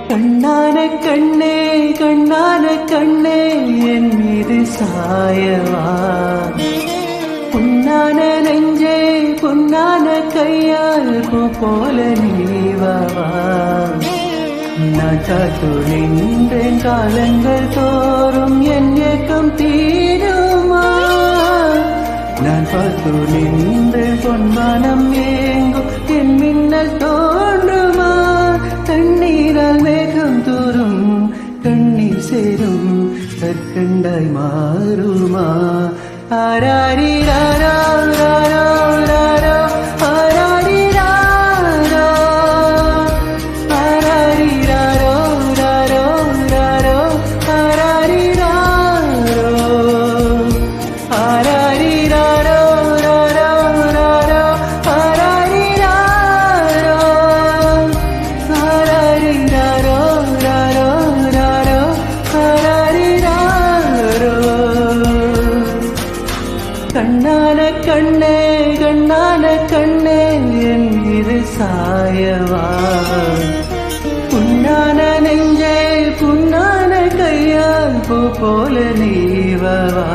கண்ணான கண்ணே கண்ணான கண்ணே என் மீது சாயவா, பொன்னான நெஞ்சே பொன்னான கையால் பூ போல நீவவா. நான் காத்து நின்றேன் காலங்கள் தோறும் என் ஏக்கம் தீருமா, நான் பார்த்து நின்றேன் பொன்மானம் ஏங்கும் என் மின்னல் தோன்றுமா. தண்ணீரால் மேகம் தூரும் கண்ணீர் சேரும் கற்கண்டாய் மாறுமா. ஆராரிராரோ ராரோ ராரோ ஆராரிராரோ ஆராரிராரோ ராரோ ராரோ ஆராரிராரோ ஆராரிராரோ ராரோ ராரோ ஆராரிராரோ ஆராரிராரோ ராரோ ராரோ ஆராரிராரோ. கண்ணான கண்ணே கண்ணான கண்ணே என் மீது சாயவா, புண்ணான நெஞ்சே புண்ணான கையால் பூ போல நீவவா.